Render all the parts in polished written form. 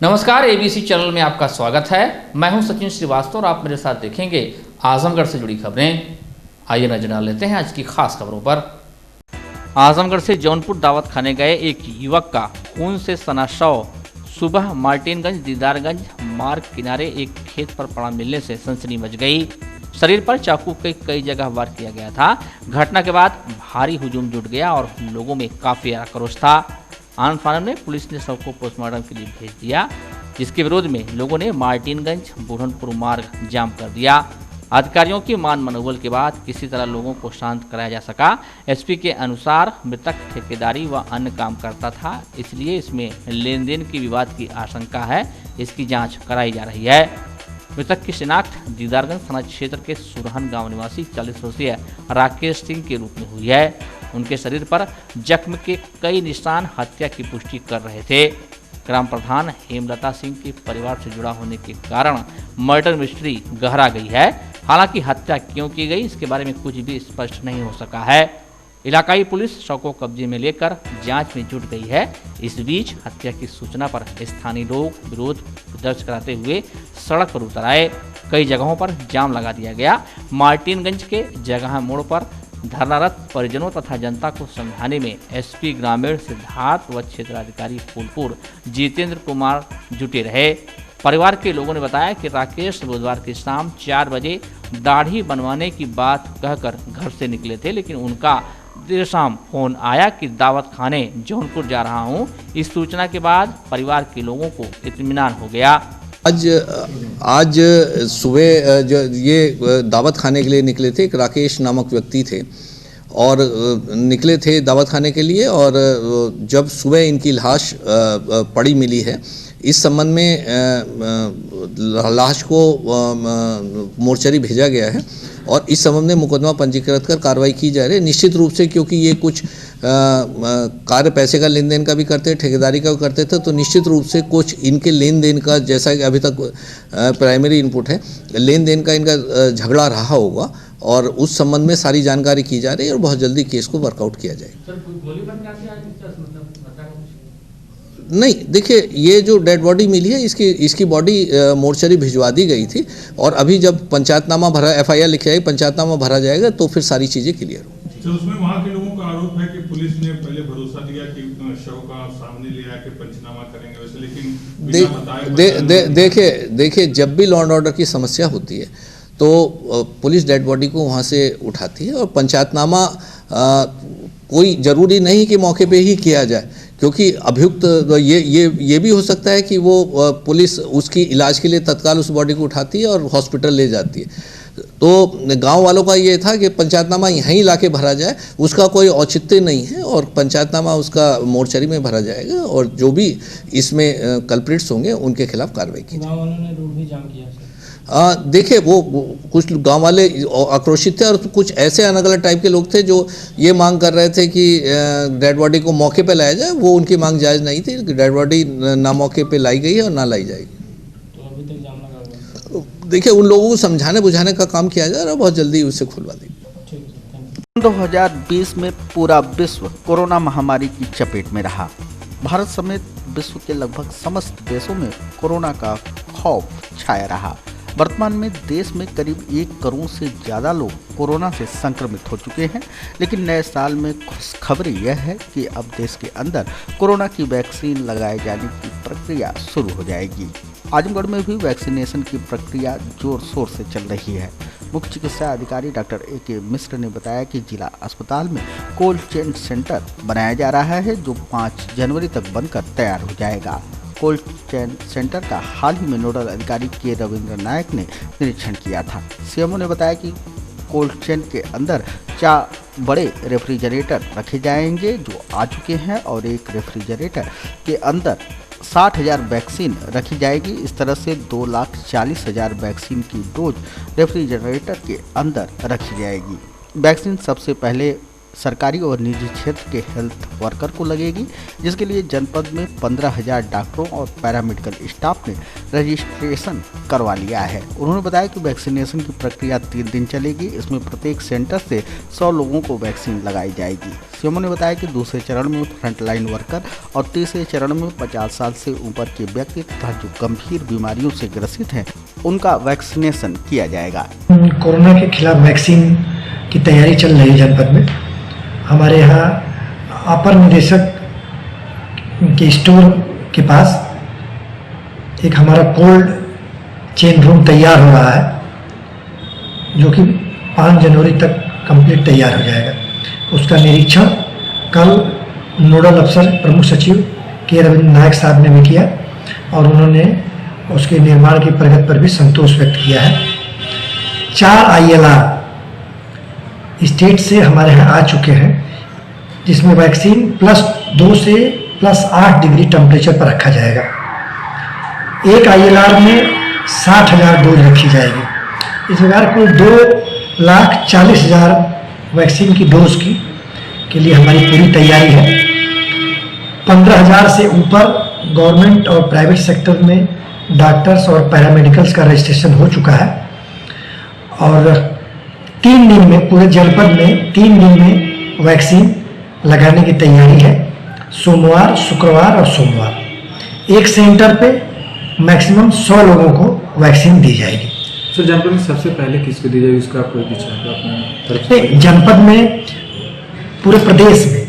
नमस्कार, ABC channel में आपका स्वागत है। मैं हूं सचिन श्रीवास्तव और आप मेरे साथ देखेंगे आजमगढ़ से जुड़ी खबरें। आइए नजर डाल लेते हैं आज की खास खबरों पर। आजमगढ़ से जौनपुर दावत खाने गए एक युवक का खून से सना शव सुबह मार्टिनगंज दीदारगंज मार्ग किनारे एक खेत पर पड़ा मिलने से सनसनी मच गई। शरीर पर चाकू के कई जगह वार किया गया था। घटना के बाद भारी हुजूम जुट गया और लोगों में काफी आक्रोश था। आनंद फानन में पुलिस ने शव को पोस्टमार्टम के लिए भेज दिया, जिसके विरोध में लोगों ने मार्टिनगंज बुरहानपुर मार्ग जाम कर दिया। अधिकारियों की मान मनोबल के बाद किसी तरह लोगों को शांत कराया जा सका। एसपी के अनुसार मृतक ठेकेदारी व अन्य काम करता था, इसलिए इसमें लेन देन की विवाद की आशंका है। इसकी जांच कराई जा रही है। मृतक की शिनाख्त दीदारगंज थाना क्षेत्र के सुरहन गांव निवासी 40 वर्षीय राकेश सिंह के रूप में हुई है। उनके शरीर पर जख्म के कई निशान हत्या की पुष्टि कर रहे थे। ग्राम प्रधान हेमलता सिंह के परिवार से जुड़ा होने के कारण मर्डर मिस्ट्री गहरा गई है। हालांकि हत्या क्यों की गई, इसके बारे में कुछ भी स्पष्ट नहीं हो सका है। इलाकाई पुलिस शव को कब्जे में लेकर जांच में जुट गई है। इस बीच हत्या की सूचना पर स्थानीय लोग विरोध दर्ज कराते हुए सड़क पर उतर आए। कई जगहों पर जाम लगा दिया गया। मार्टिनगंज के जगह मोड़ पर धरनारत परिजनों तथा जनता को समझाने में एसपी ग्रामीण सिद्धार्थ व क्षेत्राधिकारी फूलपुर जितेंद्र कुमार जुटे रहे। परिवार के लोगों ने बताया कि राकेश बुधवार की शाम 4 बजे दाढ़ी बनवाने की बात कहकर घर से निकले थे, लेकिन उनका देर शाम फोन आया कि दावत खाने जौनपुर जा रहा हूं। इस सूचना के बाद परिवार के लोगों को इत्मीनान हो गया। आज सुबह जो ये दावत खाने के लिए निकले थे, एक राकेश नामक व्यक्ति थे और निकले थे दावत खाने के लिए। और जब सुबह इनकी लाश पड़ी मिली है, इस संबंध में लाश को मोर्चरी भेजा गया है और इस संबंध में मुकदमा पंजीकृत कर कार्रवाई की जा रही है। निश्चित रूप से क्योंकि ये कुछ कार्य पैसे का लेन देन का भी करते हैं, ठेकेदारी का भी करते थे, तो निश्चित रूप से कुछ इनके लेन देन का, जैसा कि अभी तक प्राइमरी इनपुट है, लेन देन का इनका झगड़ा रहा होगा और उस संबंध में सारी जानकारी की जा रही है और बहुत जल्दी केस को वर्कआउट किया जाएगा। नहीं, देखिए, ये जो डेड बॉडी मिली है, इसकी बॉडी मोर्चरी भिजवा दी गई थी और अभी जब पंचायतनामा भरा, एफआईआर लिखी जाएगी, पंचायतनामा भरा जाएगा तो फिर सारी चीज़ें क्लियर होंगी। तो उसमें वहाँ के लोगों का आरोप है कि पुलिस ने पहले भरोसा दिया कि शव का सामने ले आके पंचनामा करेंगे वैसे, लेकिन देखिए, जब भी लॉ एंड ऑर्डर की समस्या होती है तो पुलिस डेड बॉडी को वहाँ से उठाती है और पंचायतनामा कोई ज़रूरी नहीं कि मौके पे ही किया जाए, क्योंकि अभियुक्त ये भी हो सकता है कि वो पुलिस उसकी इलाज के लिए तत्काल उस बॉडी को उठाती है और हॉस्पिटल ले जाती है। तो गांव वालों का ये था कि पंचायतनामा यहीं लाके भरा जाए, उसका कोई औचित्य नहीं है और पंचायतनामा उसका मोर्चरी में भरा जाएगा और जो भी इसमें कल्प्रिट्स होंगे उनके खिलाफ कार्रवाई की जाएगी। गाँव वालों ने रोड भी जाम किया। देखिए, वो कुछ गांव वाले आक्रोशित थे और कुछ ऐसे अलग अलग टाइप के लोग थे जो ये मांग कर रहे थे कि डेड बॉडी को मौके पे लाया जाए। वो उनकी मांग जायज़ नहीं थी। डेड बॉडी ना मौके पे लाई गई है और ना लाई जाएगी। तो अभी तक जाम लगा हुआ है। देखिए, उन लोगों को समझाने बुझाने का काम किया जा रहा है, बहुत जल्दी उसे खुलवा देंगे। 2020 में पूरा विश्व कोरोना महामारी की चपेट में रहा। भारत समेत विश्व के लगभग समस्त देशों में कोरोना का खौफ छाया रहा। वर्तमान में देश में करीब 1 करोड़ से ज़्यादा लोग कोरोना से संक्रमित हो चुके हैं, लेकिन नए साल में खुशखबरी यह है कि अब देश के अंदर कोरोना की वैक्सीन लगाए जाने की प्रक्रिया शुरू हो जाएगी। आजमगढ़ में भी वैक्सीनेशन की प्रक्रिया जोर शोर से चल रही है। मुख्य चिकित्सा अधिकारी डॉक्टर AK मिश्र ने बताया कि जिला अस्पताल में कोल्ड चेन सेंटर बनाया जा रहा है, जो 5 जनवरी तक बनकर तैयार हो जाएगा। कोल्ड चेन सेंटर का हाल ही में नोडल अधिकारी के रविंद्र नायक ने निरीक्षण किया था। सीएमओ ने बताया कि कोल्ड चेन के अंदर 4 बड़े रेफ्रिजरेटर रखे जाएंगे जो आ चुके हैं और एक रेफ्रिजरेटर के अंदर 60,000 वैक्सीन रखी जाएगी। इस तरह से 2,40,000 वैक्सीन की डोज रेफ्रिजरेटर के अंदर रखी जाएगी। वैक्सीन सबसे पहले सरकारी और निजी क्षेत्र के हेल्थ वर्कर को लगेगी, जिसके लिए जनपद में 15,000 डॉक्टरों और पैरामेडिकल स्टाफ ने रजिस्ट्रेशन करवा लिया है। उन्होंने बताया कि वैक्सीनेशन की प्रक्रिया 3 दिन चलेगी। इसमें प्रत्येक सेंटर से 100 लोगों को वैक्सीन लगाई जाएगी। सीएमओ ने बताया कि दूसरे चरण में फ्रंटलाइन वर्कर और तीसरे चरण में 50 साल से ऊपर के व्यक्ति तथा जो गंभीर बीमारियों से ग्रसित हैं उनका वैक्सीनेशन किया जाएगा। कोरोना के खिलाफ वैक्सीन की तैयारी चल रही है जनपद में। हमारे यहाँ अपर निदेशक के स्टोर के पास एक हमारा कोल्ड चेन रूम तैयार हो रहा है, जो कि 5 जनवरी तक कंप्लीट तैयार हो जाएगा। उसका निरीक्षण कल नोडल अफसर प्रमुख सचिव के रविंद्र नायक साहब ने भी किया और उन्होंने उसके निर्माण की प्रगति पर भी संतोष व्यक्त किया है। 4 ILR स्टेट से हमारे यहाँ आ चुके हैं, जिसमें वैक्सीन +2 से +8 डिग्री टेम्परेचर पर रखा जाएगा। एक ILR में 60,000 डोज रखी जाएगी। इस प्रकार कुल 2,40,000 वैक्सीन की डोज के लिए हमारी पूरी तैयारी है। 15,000 से ऊपर गवर्नमेंट और प्राइवेट सेक्टर में डॉक्टर्स और पैरामेडिकल्स का रजिस्ट्रेशन हो चुका है और 3 दिन में पूरे जनपद में 3 दिन में वैक्सीन लगाने की तैयारी है। सोमवार, शुक्रवार और सोमवार एक सेंटर पे मैक्सिमम 100 लोगों को वैक्सीन दी जाएगी। सर, जनपद में सबसे पहले किसको दी जाएगी, उसका कोई विचार अपने तरफ से? नहीं, जनपद में पूरे प्रदेश में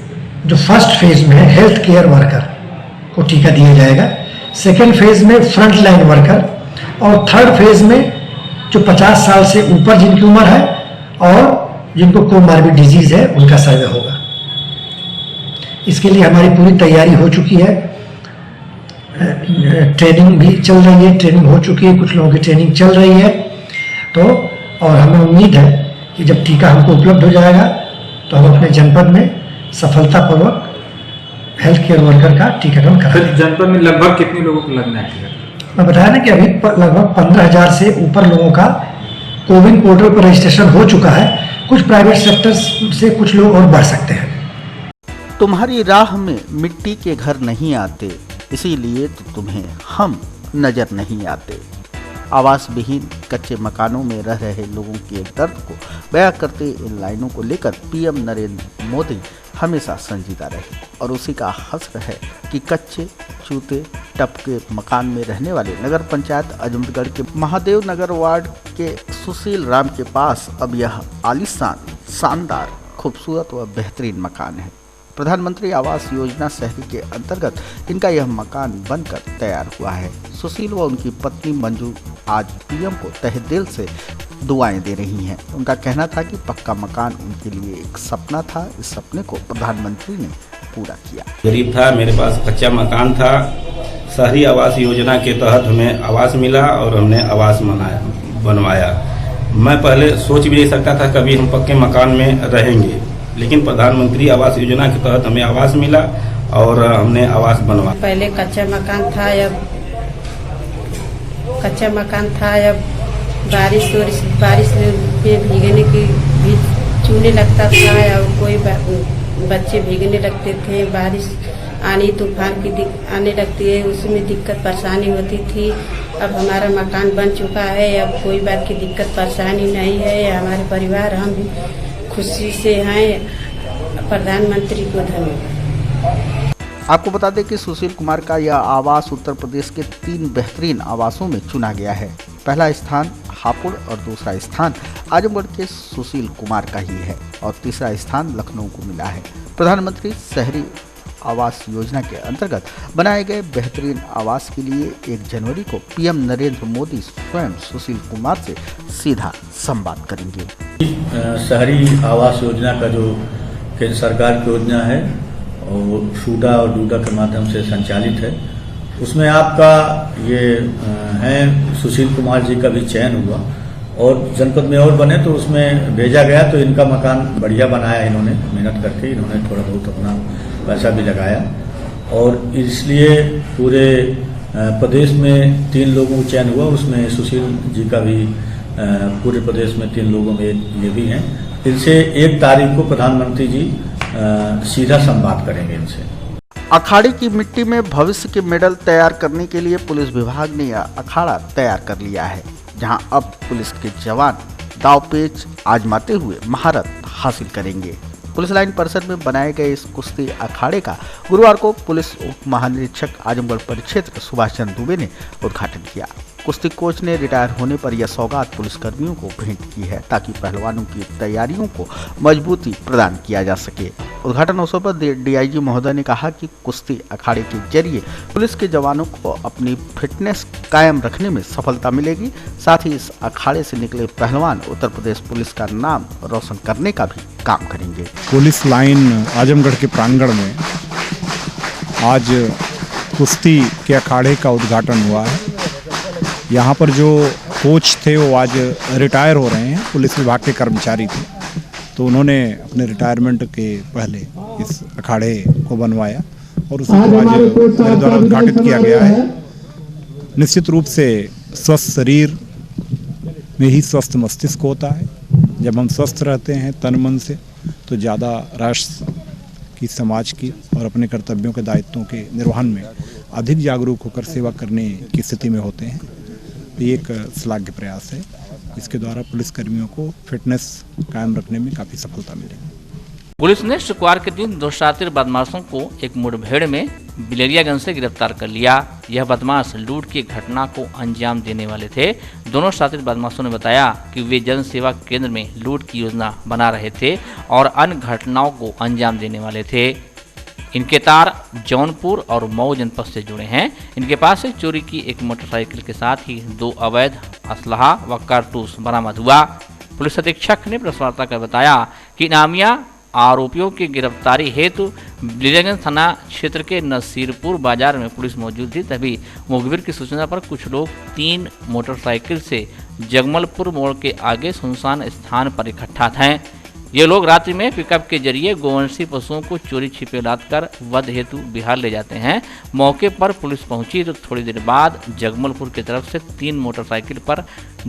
जो फर्स्ट फेज में है हेल्थ केयर वर्कर को टीका दिया जाएगा, सेकेंड फेज में फ्रंट लाइन वर्कर और थर्ड फेज में जो 50 साल से ऊपर जिनकी उम्र है और जिनको कोमॉर्बिड डिजीज है उनका सर्वे होगा। इसके लिए हमारी पूरी तैयारी हो चुकी है। ट्रेनिंग भी चल रही है, ट्रेनिंग हो चुकी है, कुछ लोगों की ट्रेनिंग चल रही है। तो और हमें उम्मीद है कि जब टीका हमको उपलब्ध हो जाएगा तो हम अपने जनपद में सफलतापूर्वक हेल्थ केयर वर्कर का टीकाकरण कराएंगे। जनपद में लगभग कितने लोगों को लगना है? मैं बताया ना कि अभी लगभग 15,000 से ऊपर लोगों का कोविन पोर्टल पर रजिस्ट्रेशन हो चुका है। कुछ प्राइवेट सेक्टर्स से कुछ लोग और बढ़ सकते हैं। तुम्हारी राह में मिट्टी के घर नहीं आते, इसीलिए तो तुम्हें हम नजर नहीं आते। आवास विहीन कच्चे मकानों में रह रहे लोगों के दर्द को बयां करते इन लाइनों को लेकर पीएम नरेंद्र मोदी हमेशा संजीदा रहे और उसी का हश्र है कि कच्चे चूते टपके मकान में रहने वाले नगर पंचायत अजमगढ़ के महादेव नगर वार्ड के सुशील राम के पास अब यह आलीशान, शानदार, खूबसूरत व बेहतरीन मकान है। प्रधानमंत्री आवास योजना शहरी के अंतर्गत इनका यह मकान बनकर तैयार हुआ है। सुशील व उनकी पत्नी मंजू आज पीएम को तहे दिल से दुआएं दे रही हैं। उनका कहना था कि पक्का मकान उनके लिए एक सपना था। इस सपने को प्रधानमंत्री ने पूरा किया। गरीब था, मेरे पास कच्चा मकान था। शहरी आवास योजना के तहत हमें आवास मिला और हमने आवास बनवाया। मैं पहले सोच भी नहीं सकता था कभी हम पक्के मकान में रहेंगे, लेकिन प्रधानमंत्री आवास योजना के तहत हमें आवास मिला और हमने आवास बनवाया। पहले कच्चा मकान था, अब बारिश में भीगने की भी चूने लगता था और कोई बच्चे भीगने लगते थे। बारिश आनी तूफान की आने लगती है, उसमें दिक्कत परेशानी होती थी। अब हमारा मकान बन चुका है, अब कोई बात की दिक्कत परेशानी नहीं है। हमारे परिवार हम भी खुशी से हैं। प्रधानमंत्री को धन्यवाद। आपको बता दें कि सुशील कुमार का यह आवास उत्तर प्रदेश के 3 बेहतरीन आवासों में चुना गया है। पहला स्थान हापुड़ और दूसरा स्थान आजमगढ़ के सुशील कुमार का ही है और तीसरा स्थान लखनऊ को मिला है। प्रधानमंत्री शहरी आवास योजना के अंतर्गत बनाए गए बेहतरीन आवास के लिए 1 जनवरी को पीएम नरेंद्र मोदी स्वयं सुशील कुमार से सीधा संवाद करेंगे। शहरी आवास योजना का जो केंद्र सरकार की योजना है और वो शूडा और डूडा के माध्यम से संचालित है, उसमें आपका ये है सुशील कुमार जी का भी चयन हुआ और जनपद में और बने तो उसमें भेजा गया। तो इनका मकान बढ़िया बनाया इन्होंने, मेहनत करके इन्होंने थोड़ा बहुत अपना पैसा भी लगाया और इसलिए पूरे प्रदेश में 3 लोगों का चयन हुआ। उसमें सुशील जी का भी पूरे प्रदेश में 3 लोगों में ये भी हैं। इनसे 1 तारीख को प्रधानमंत्री जी सीधा संवाद करेंगे इनसे। अखाड़े की मिट्टी में भविष्य के मेडल तैयार करने के लिए पुलिस विभाग ने यह अखाड़ा तैयार कर लिया है, जहां अब पुलिस के जवान दावपेच आजमाते हुए महारत हासिल करेंगे। पुलिस लाइन परिसर में बनाए गए इस कुश्ती अखाड़े का गुरुवार को पुलिस उप महानिरीक्षक आजमगढ़ परिक्षेत्र सुभाष चंद्र दुबे ने उद्घाटन किया। कुश्ती कोच ने रिटायर होने पर यह सौगात पुलिसकर्मियों को भेंट की है, ताकि पहलवानों की तैयारियों को मजबूती प्रदान किया जा सके। उद्घाटन अवसर पर डीआईजी महोदय ने कहा कि कुश्ती अखाड़े के जरिए पुलिस के जवानों को अपनी फिटनेस कायम रखने में सफलता मिलेगी। साथ ही इस अखाड़े से निकले पहलवान उत्तर प्रदेश पुलिस का नाम रोशन करने का भी काम करेंगे। पुलिस लाइन आजमगढ़ के प्रांगण में आज कुश्ती के अखाड़े का उद्घाटन हुआ है। यहाँ पर जो कोच थे वो आज रिटायर हो रहे हैं, पुलिस विभाग के कर्मचारी थे, तो उन्होंने अपने रिटायरमेंट के पहले इस अखाड़े को बनवाया और उसको आज मेरे द्वारा उद्घाटित किया गया है। निश्चित रूप से स्वस्थ शरीर में ही स्वस्थ मस्तिष्क होता है। जब हम स्वस्थ रहते हैं तन मन से, तो ज़्यादा राष्ट्र की, समाज की और अपने कर्तव्यों के दायित्वों के निर्वहन में अधिक जागरूक होकर सेवा करने की स्थिति में होते हैं। ये एक श्लाघ्य प्रयास है। इसके द्वारा पुलिसकर्मियों को फिटनेस कायम रखने में काफ़ी सफलता मिलेगी। पुलिस ने शुक्रवार के दिन 2 शातिर बदमाशों को एक मुठभेड़ में बिलेरियागंज से गिरफ्तार कर लिया। यह बदमाश लूट की घटना को अंजाम देने वाले थे। दोनों शातिर बदमाशों ने बताया कि वे जन सेवा केंद्र में लूट की योजना बना रहे थे और अन्य घटनाओं को अंजाम देने वाले थे। इनके तार जौनपुर और मऊ जनपद से जुड़े हैं। इनके पास से चोरी की एक मोटरसाइकिल के साथ ही 2 अवैध असलहा व कारतूस बरामद हुआ। पुलिस अधीक्षक ने प्रेस वार्ता कर बताया कि नामिया आरोपियों की गिरफ्तारी हेतु बिलेरियागंज थाना क्षेत्र के नसीरपुर बाजार में पुलिस मौजूद थी। तभी मुखबिर की सूचना पर कुछ लोग 3 मोटरसाइकिल से जगमलपुर मोड़ के आगे सुनसान स्थान पर इकट्ठा थे। ये लोग रात्रि में पिकअप के जरिए गोवंशी पशुओं को चोरी छिपे लाद कर वध हेतु बिहार ले जाते हैं। मौके पर पुलिस पहुंची तो थोड़ी देर बाद जगमलपुर की तरफ से 3 मोटरसाइकिल पर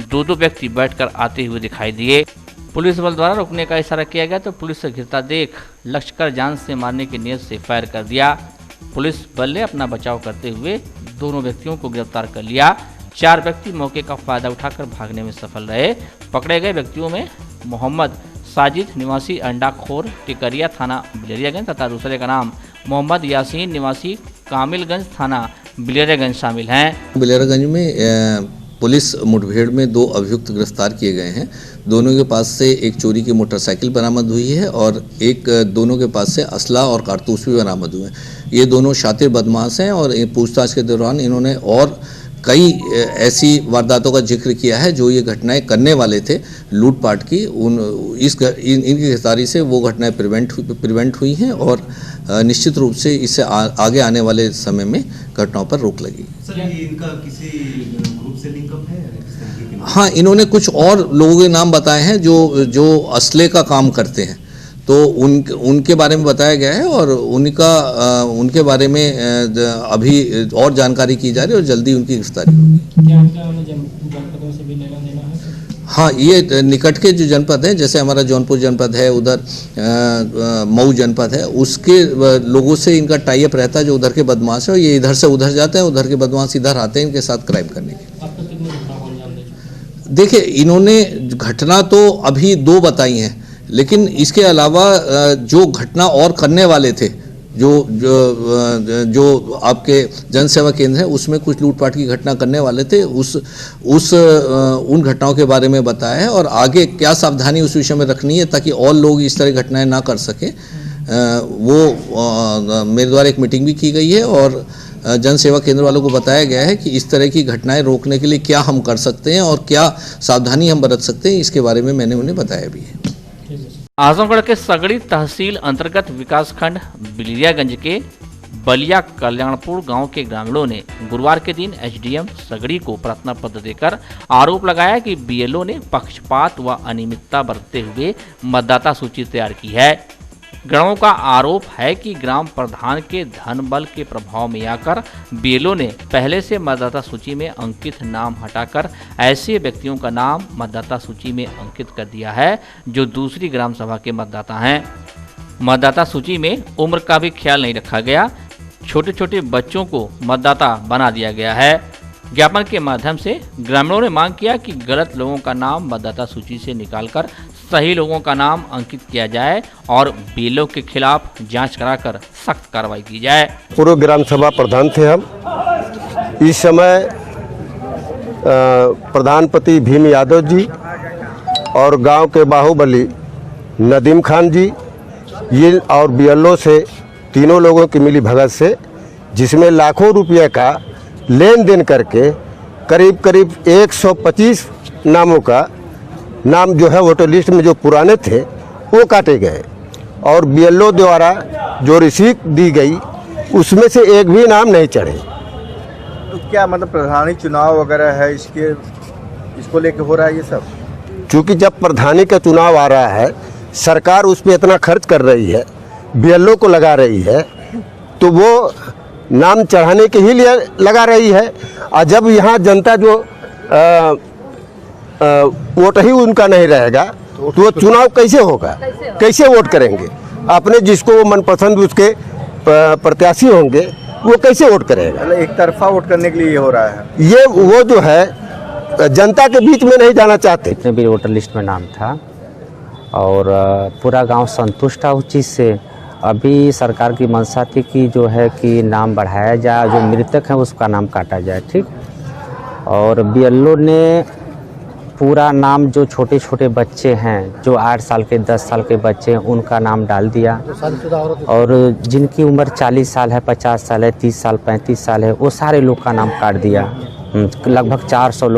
2 व्यक्ति बैठकर आते हुए दिखाई दिए। पुलिस बल द्वारा रोकने का इशारा किया गया तो पुलिस से घिरता देख लक्ष्य कर जान से मारने की नीयत से फायर कर दिया। पुलिस बल ने अपना बचाव करते हुए दोनों व्यक्तियों को गिरफ्तार कर लिया। 4 व्यक्ति मौके का फायदा उठाकर भागने में सफल रहे। पकड़े गए व्यक्तियों में मोहम्मद साजिद निवासी अंडाखोर टिकरिया थाना बिलेरियागंज तथा दूसरे का नाम मोहम्मद यासीन निवासी कामिलगंज थाना बिलेरियागंज शामिल हैं। बिलेरियागंज में पुलिस मुठभेड़ में 2 अभियुक्त गिरफ्तार किए गए हैं। दोनों के पास से एक चोरी की मोटरसाइकिल बरामद हुई है और दोनों के पास से असला और कारतूस भी बरामद हुए हैं। ये दोनों शातिर बदमाश हैं और पूछताछ के दौरान इन्होंने और कई ऐसी वारदातों का जिक्र किया है जो ये घटनाएं करने वाले थे लूटपाट की। इनकी गिरफ्तारी से वो घटनाएं प्रिवेंट हुई हैं और निश्चित रूप से इससे आगे आने वाले समय में घटनाओं पर रोक लगी। सर, ये इनका किसी ग्रुप से लिंकअप है? हाँ, इन्होंने कुछ और लोगों के नाम बताए हैं जो असले का काम करते हैं, तो उनके बारे में बताया गया है और उनके बारे में अभी और जानकारी की जा रही है और जल्दी उनकी गिरफ्तारी होगी। क्या जनपदों से भी लेना देना है? हाँ, ये निकट के जो जनपद हैं, जैसे हमारा जौनपुर जनपद है, उधर मऊ जनपद है, उसके लोगों से इनका टाई अप रहता है जो उधर के बदमाश है। और ये इधर से उधर जाते हैं, उधर के बदमाश इधर आते हैं इनके साथ क्राइम करने के। देखिए, इन्होंने घटना तो अभी 2 बताई हैं, लेकिन इसके अलावा जो घटना और करने वाले थे, जो आपके जन सेवा केंद्र है उसमें कुछ लूटपाट की घटना करने वाले थे, उन घटनाओं के बारे में बताया है और आगे क्या सावधानी उस विषय में रखनी है ताकि और लोग इस तरह घटनाएं ना कर सकें। वो मेरे द्वारा एक मीटिंग भी की गई है और जन सेवा केंद्र वालों को बताया गया है कि इस तरह की घटनाएं रोकने के लिए क्या हम कर सकते हैं और क्या सावधानी हम बरत सकते हैं, इसके बारे में मैंने उन्हें बताया भी है। आजमगढ़ के सगड़ी तहसील अंतर्गत विकासखंड बिलेरियागंज के बलिया कल्याणपुर गांव के ग्रामीणों ने गुरुवार के दिन एसडीएम सगड़ी को प्रार्थना पत्र देकर आरोप लगाया कि बीएलओ ने पक्षपात व अनियमितता बरतते हुए मतदाता सूची तैयार की है। ग्रामीणों का आरोप है कि ग्राम प्रधान के धन बल के प्रभाव में आकर बीएलओ ने पहले से मतदाता सूची में अंकित नाम हटाकर ऐसे व्यक्तियों का नाम मतदाता सूची में अंकित कर दिया है जो दूसरी ग्राम सभा के मतदाता हैं। मतदाता सूची में उम्र का भी ख्याल नहीं रखा गया। छोटे छोटे बच्चों को मतदाता बना दिया गया है। ज्ञापन के माध्यम से ग्रामीणों ने मांग किया कि गलत लोगों का नाम मतदाता सूची से निकालकर सही लोगों का नाम अंकित किया जाए और बीएलओ के खिलाफ जांच कराकर सख्त कार्रवाई की जाए। पूर्व ग्राम सभा प्रधान थे हम। इस समय प्रधानपति भीम यादव जी और गांव के बाहुबली नदीम खान जी ये और बीएलओ से तीनों लोगों की मिली भगत से, जिसमें लाखों रुपये का लेन देन करके करीब 125 नामों का नाम जो है वोटर लिस्ट में जो पुराने थे वो काटे गए और बीएलओ द्वारा जो रिसीट दी गई उसमें से एक भी नाम नहीं चढ़े। तो क्या मतलब प्रधानी चुनाव वगैरह है इसको लेके हो रहा है ये सब? चूँकि जब प्रधानी का चुनाव आ रहा है, सरकार उस पर इतना खर्च कर रही है, बीएलओ को लगा रही है, तो वो नाम चढ़ाने के ही लिए लगा रही है। और जब यहाँ जनता जो वोट ही उनका नहीं रहेगा तो वो चुनाव कैसे होगा, कैसे वोट करेंगे? अपने जिसको वो मनपसंद उसके प्रत्याशी होंगे वो कैसे वोट करेगा? एक तरफा वोट करने के लिए ये हो रहा है। ये वो जो है जनता के बीच में नहीं जाना चाहते। जितने भी वोटर लिस्ट में नाम था और पूरा गांव संतुष्ट था उस चीज़ से। अभी सरकार की मंशा थी कि जो है कि नाम बढ़ाया जाए, जो मृतक हैं उसका नाम काटा जाए, ठीक। और बीएलओ ने पूरा नाम जो छोटे छोटे बच्चे हैं, जो 8 साल के 10 साल के बच्चे हैं, उनका नाम डाल दिया और जिनकी उम्र 40 साल है, 50 साल है, 30 साल 35 साल है, वो सारे लोग का नाम काट दिया। लगभग 400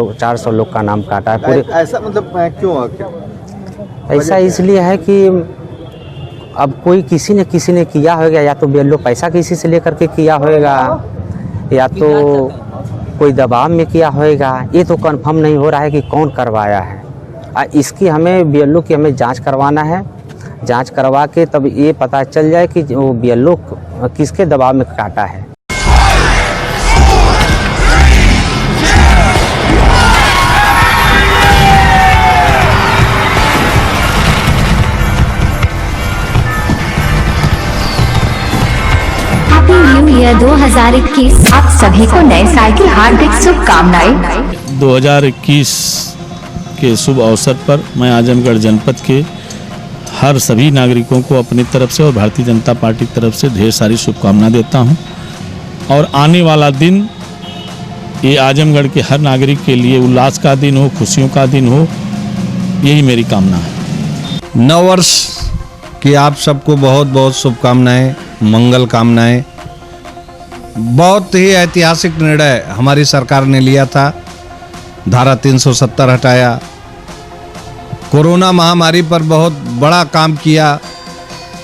लोग का नाम काटा है पूरे। ऐसा मतलब क्यों? ऐसा इसलिए है कि अब कोई किसी ने किया होगा, या तो बीएलओ पैसा किसी से लेकर के किया होगा या तो कोई दबाव में किया होगा। ये तो कंफर्म नहीं हो रहा है कि कौन करवाया है। इसकी हमें बीएलओ की हमें जांच करवाना है। जांच करवा के तब ये पता चल जाए कि वो बीएलओ किसके दबाव में काटा है। न्यू ईयर 2021 आप सभी को नए साल की हार्दिक शुभकामनाएं। 2021 के शुभ अवसर पर मैं आजमगढ़ जनपद के हर सभी नागरिकों को अपनी तरफ से और भारतीय जनता पार्टी की तरफ से ढेर सारी शुभकामनाएं देता हूं। और आने वाला दिन ये आजमगढ़ के हर नागरिक के लिए उल्लास का दिन हो, खुशियों का दिन हो, यही मेरी कामना है। नव वर्ष की आप सबको बहुत बहुत शुभकामनाएं, मंगल कामनाएं। बहुत ही ऐतिहासिक निर्णय हमारी सरकार ने लिया था, धारा 370 हटाया, कोरोना महामारी पर बहुत बड़ा काम किया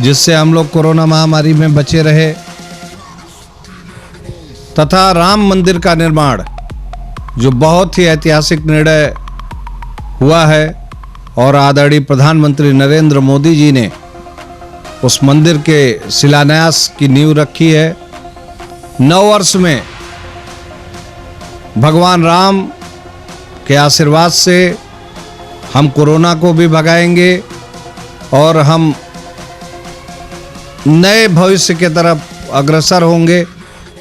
जिससे हम लोग कोरोना महामारी में बचे रहे, तथा राम मंदिर का निर्माण जो बहुत ही ऐतिहासिक निर्णय हुआ है और आदरणीय प्रधानमंत्री नरेंद्र मोदी जी ने उस मंदिर के शिलान्यास की नींव रखी है। नव वर्ष में भगवान राम के आशीर्वाद से हम कोरोना को भी भगाएंगे और हम नए भविष्य के तरफ अग्रसर होंगे।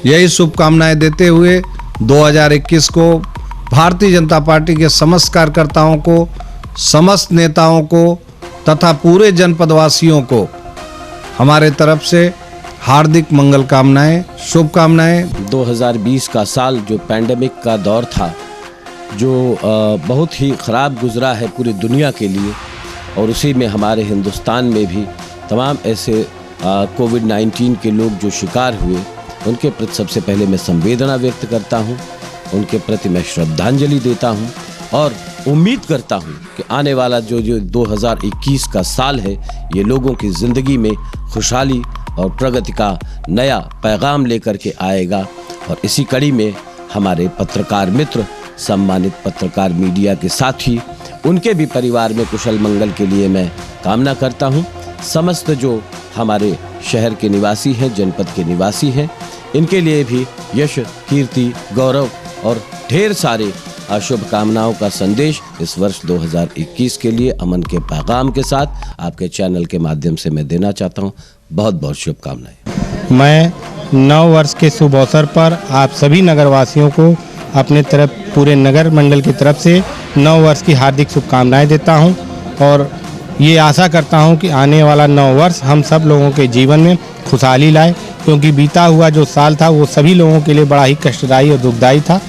यही शुभकामनाएं देते हुए 2021 को भारतीय जनता पार्टी के समस्त कार्यकर्ताओं को, समस्त नेताओं को तथा पूरे जनपदवासियों को हमारे तरफ से हार्दिक मंगल कामनाएं, शुभकामनाएं। 2020 का साल जो पैंडेमिक का दौर था, जो बहुत ही ख़राब गुजरा है पूरी दुनिया के लिए, और उसी में हमारे हिंदुस्तान में भी तमाम ऐसे कोविड-19 के लोग जो शिकार हुए, उनके प्रति सबसे पहले मैं संवेदना व्यक्त करता हूं, उनके प्रति मैं श्रद्धांजलि देता हूं और उम्मीद करता हूं कि आने वाला जो 2021 का साल है, ये लोगों की ज़िंदगी में खुशहाली और प्रगति का नया पैगाम लेकर के आएगा। और इसी कड़ी में हमारे पत्रकार मित्र, सम्मानित पत्रकार मीडिया के साथी, उनके भी परिवार में कुशल मंगल के लिए मैं कामना करता हूं। समस्त जो हमारे शहर के निवासी हैं, जनपद के निवासी हैं, इनके लिए भी यश, कीर्ति, गौरव और ढेर सारे शुभकामनाओं का संदेश इस वर्ष 2021 के लिए अमन के पैगाम के साथ आपके चैनल के माध्यम से मैं देना चाहता हूं। बहुत बहुत शुभकामनाएं। मैं नव वर्ष के शुभ अवसर पर आप सभी नगरवासियों को अपने तरफ पूरे नगर मंडल की तरफ से नव वर्ष की हार्दिक शुभकामनाएं देता हूं और ये आशा करता हूं कि आने वाला नव वर्ष हम सब लोगों के जीवन में खुशहाली लाए, क्योंकि बीता हुआ जो साल था वो सभी लोगों के लिए बड़ा ही कष्टदायी और दुखदायी था।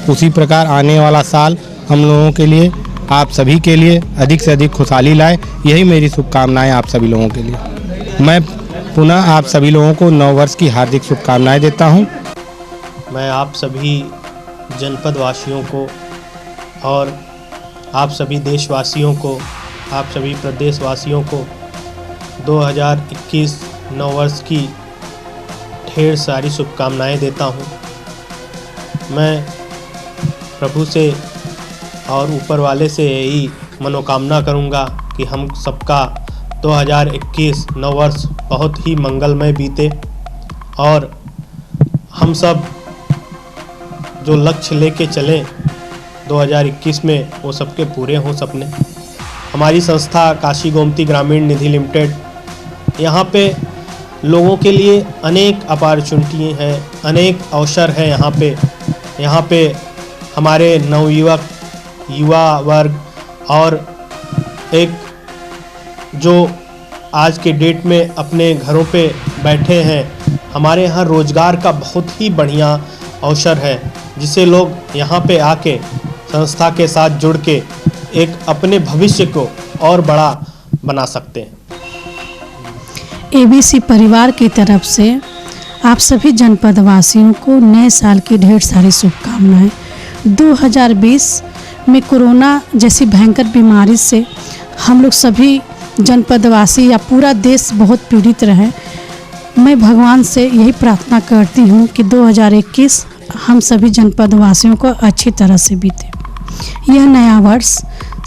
उसी प्रकार आने वाला साल हम लोगों के लिए, आप सभी के लिए अधिक से अधिक खुशहाली लाए, यही मेरी शुभकामनाएं आप सभी लोगों के लिए। मैं पुनः आप सभी लोगों को नव वर्ष की हार्दिक शुभकामनाएं देता हूं। मैं आप सभी जनपद वासियों को और आप सभी देशवासियों को, आप सभी प्रदेशवासियों को 2021 नव वर्ष की ढेर सारी शुभकामनाएं देता हूं। मैं प्रभु से और ऊपर वाले से यही मनोकामना करूंगा कि हम सबका 2021 नव वर्ष बहुत ही मंगलमय बीते और हम सब जो लक्ष्य लेके चलें 2021 में वो सबके पूरे हों सपने। हमारी संस्था काशी गोमती ग्रामीण निधि लिमिटेड, यहाँ पे लोगों के लिए अनेक अपॉर्चुनिटी हैं, अनेक अवसर हैं। यहाँ पे हमारे नवयुवक, युवा वर्ग और एक जो आज के डेट में अपने घरों पे बैठे हैं, हमारे यहाँ रोजगार का बहुत ही बढ़िया अवसर है, जिसे लोग यहाँ पे आके संस्था के साथ जुड़ के एक अपने भविष्य को और बड़ा बना सकते हैं। एबीसी परिवार की तरफ से आप सभी जनपद वासियों को नए साल की ढेर सारी शुभकामनाएं। 2020 में कोरोना जैसी भयंकर बीमारी से हम लोग सभी जनपदवासी या पूरा देश बहुत पीड़ित रहे। मैं भगवान से यही प्रार्थना करती हूँ कि 2021 हम सभी जनपदवासियों को अच्छी तरह से बीते। यह नया वर्ष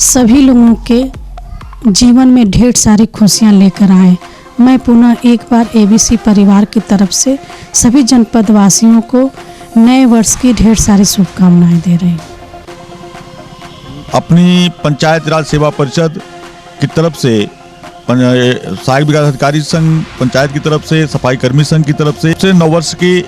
सभी लोगों के जीवन में ढेर सारी खुशियाँ लेकर आए। मैं पुनः एक बार एबीसी परिवार की तरफ से सभी जनपदवासियों को नए वर्ष की ढेर सारी शुभकामनाएं दे रही हूँ। अपनी पंचायत राज सेवा परिषद की तरफ से, सहायक विकास अधिकारी संघ पंचायत की तरफ से, सफाई कर्मी संघ की तरफ से नव वर्ष की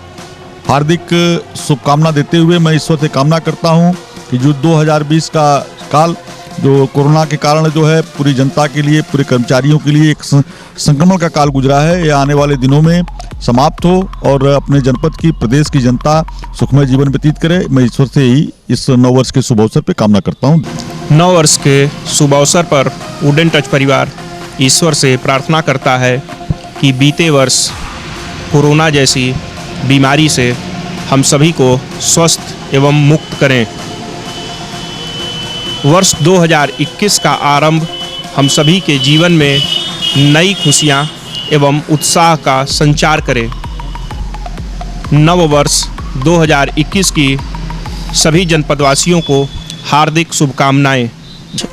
हार्दिक शुभकामना देते हुए मैं ईश्वर से कामना करता हूं कि जो 2020 का काल जो कोरोना के कारण जो है पूरी जनता के लिए, पूरे कर्मचारियों के लिए एक संक्रमण का काल गुजरा है, यह आने वाले दिनों में समाप्त हो और अपने जनपद की, प्रदेश की जनता सुखमय जीवन व्यतीत करे। मैं ईश्वर से ही इस नव वर्ष के शुभ अवसर पर कामना करता हूँ। नव वर्ष के शुभ अवसर पर वुडन टच परिवार ईश्वर से प्रार्थना करता है कि बीते वर्ष कोरोना जैसी बीमारी से हम सभी को स्वस्थ एवं मुक्त करें। वर्ष 2021 का आरंभ हम सभी के जीवन में नई खुशियां एवं उत्साह का संचार करे। नव वर्ष 2021 की सभी जनपदवासियों को हार्दिक शुभकामनाएं।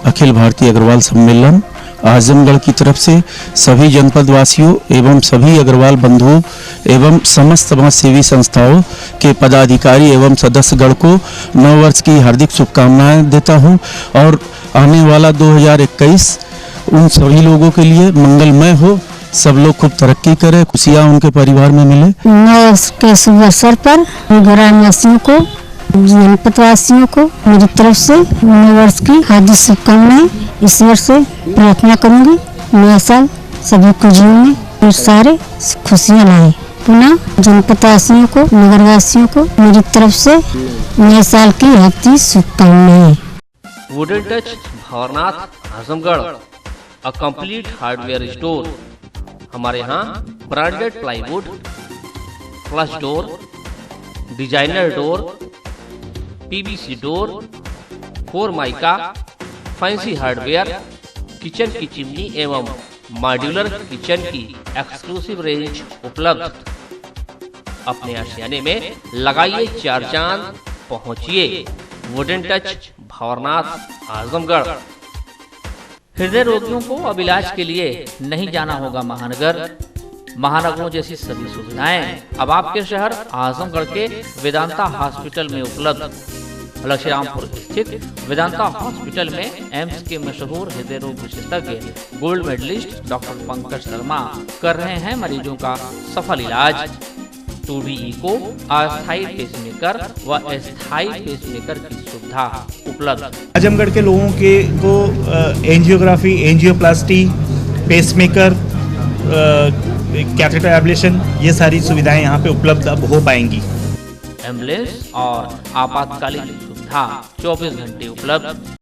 अखिल भारतीय अग्रवाल सम्मेलन आजमगढ़ की तरफ से सभी जनपदवासियों एवं सभी अग्रवाल बंधुओं एवं समस्त समाज सेवी संस्थाओं के पदाधिकारी एवं सदस्यगण को नव वर्ष की हार्दिक शुभकामनाएं देता हूं और आने वाला 2021 उन सभी लोगों के लिए मंगलमय हो। सब लोग खूब तरक्की करें, खुशियां उनके परिवार में मिले। नव वर्ष के शुभ अवसर पर ग्रामवासियों को, जनपदवासियों को मेरी तरफ से नव वर्ष की हार्दिक शुभकामनाएं। ईश्वर से प्रार्थना करूंगी नया साल सभी के जीवन में सारे खुशियां लाए। पुनः जनपदवासियों को, नगरवासियों को मेरी तरफ से नए साल की हार्दिक शुभकामनाएं। Wooden touch Bhawarnath Azamgarh, a complete hardware store. हमारे यहाँ branded plywood, flush door, designer door, PVC door, Formica, fancy hardware, kitchen की चिमनी एवं मॉड्यूलर किचन की एक्सक्लूसिव रेंज उपलब्ध। अपने आशियाने में लगाइए 4 चांद, पहुंचिए वुडन टच भवरनाथ आजमगढ़। हृदय रोगियों को अब इलाज के लिए नहीं जाना होगा महानगर। महानगरों जैसी सभी सुविधाएं अब आपके शहर आजमगढ़ के वेदांता हॉस्पिटल में उपलब्ध। लक्ष्मीरामपुर स्थित वेदांता हॉस्पिटल में एम्स के मशहूर हृदय रोग विशेषज्ञ gold medallist doctor Pankaj Sharma कर रहे हैं मरीजों का सफल इलाज। 2D इको, अस्थायी पेसमेकर व अस्थायी पेसमेकर की सुविधा उपलब्ध। आजमगढ़ के लोगों के को angiography, angioplasty, pacemaker, catheter ablation, ये सारी सुविधाएं यहाँ पे उपलब्ध अब हो पाएंगी। एम्बुलेंस और आपातकालीन सुविधा 24 घंटे उपलब्ध।